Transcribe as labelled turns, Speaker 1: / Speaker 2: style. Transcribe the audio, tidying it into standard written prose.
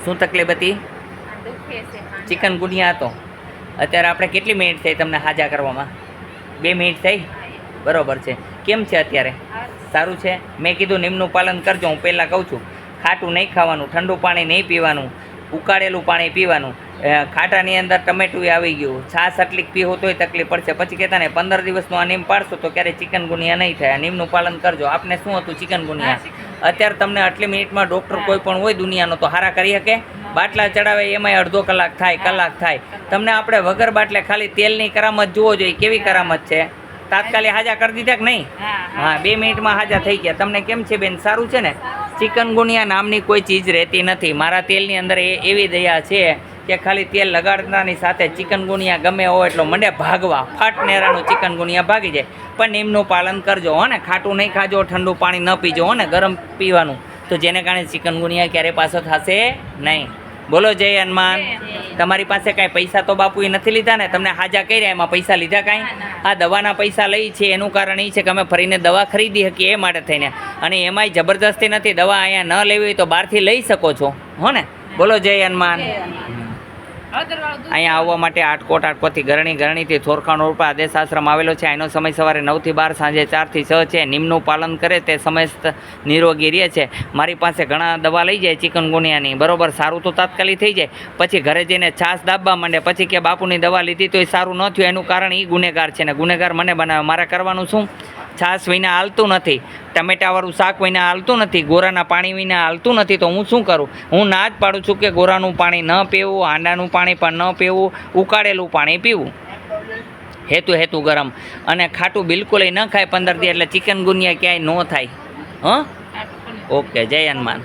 Speaker 1: શું તકલીફ હતી? ચિકનગુનિયા હતો. અત્યારે આપણે કેટલી મિનિટ થઈ તમને હાજા કરવામાં? 2 મિનિટ થઈ. બરોબર છે. કેમ છે અત્યારે? સારું છે. મેં કીધું નિયમનું પાલન કરજો. હું પહેલાં કહું છું, ખાટું નહીં ખાવાનું, ઠંડુ પાણી નહીં પીવાનું, ઉકાળેલું પાણી પીવાનું. ખાટાની અંદર ટમેટું આવી ગયું, છાશ આટલી પીવો તોય તકલીફ પડશે. પછી કહેતા ને 15 દિવસનું આ નીમ પાડશો તો ક્યારેય ચિકનગુનિયા નહીં થાય. નિયમનું પાલન કરજો. આપને શું હતું? ચિકનગુનિયા. અત્યારે તમને આટલી મિનિટમાં ડૉક્ટર કોઈ પણ હોય દુનિયાનો તો હારા કરી શકે? બાટલા ચડાવે એમાંય અડધો કલાક થાય, કલાક થાય. તમને આપણે વગર બાટલે ખાલી તેલની કરામત જુઓ જોઈએ. કેવી કરામત છે? તાત્કાલિક હાજા કરી દીધા કે નહીં? હા, 2 મિનિટમાં હાજા થઈ ગયા. તમને કેમ છે બેન? સારું છે ને? ચિકનગુનિયા નામની કોઈ ચીજ રહેતી નથી. મારા તેલની અંદર એવી દયા છે કે ખાલી તેલ લગાડતાની સાથે ચિકનગુનિયા ગમે હોય એટલો મંડે ભાગવા. ફાટનેરાનું ચિકનગુનિયા ભાગી જાય. પણ નિયમનું પાલન કરજો હો ને. ખાટું નહીં ખાજો, ઠંડુ પાણી ન પીજો હો ને, ગરમ પીવાનું. તો જેને કારણે ચિકનગુનિયા ક્યારે પાછો થશે નહીં. બોલો જય હનુમાન. તમારી પાસે કાંઈ પૈસા તો બાપુએ નથી લીધા ને? તમને હાજા કર્યા એમાં પૈસા લીધા કાંઈ? આ દવાના પૈસા લઈ છે એનું કારણ એ છે કે અમે ફરીને દવા ખરીદી શકીએ એ માટે થઈને. અને એમાંય જબરદસ્તી નથી. દવા અહીંયા ન લેવી હોય તો બહારથી લઈ શકો છો હો ને. બોલો જય હનુમાન. અહીંયા આવવા માટે આટકોટથી ગરણીથી થોરખાણ રોડ પર આદેશ આશ્રમ આવેલો છે. એનો સમય સવારે 9 થી 12, સાંજે 4 થી 6 છે. નિયમનું પાલન કરે તે સમય નિરોગી રહે છે. મારી પાસે ઘણા દવા લઈ જાય ચિકનગુનિયાની, બરોબર, સારું તો તાત્કાલિક થઈ જાય. પછી ઘરે જઈને છાશ દાબવા માંડે. પછી કે બાપુની દવા લીધી તો એ સારું ન થયું. એનું કારણ એ ગુનેગાર છે ને ગુનેગાર મને બનાવે. મારે કરવાનું શું? છાશ વિના હાલતું નથી, ટમેટાવાળું શાક વિના હાલતું નથી, ગોરાના પાણી વિના હાલતું નથી. તો હું શું કરું? હું ના જ પાડું છું કે ગોરાનું પાણી ન પીવું, હાંડાનું પાણી પણ ન પીવું, ઉકાળેલું પાણી પીવું. હેતુ ગરમ. અને ખાટું બિલકુલ ન ખાય 15 દી, એટલે ચિકનગુનિયા ક્યાંય ન થાય. ઓકે, જય હનુમાન.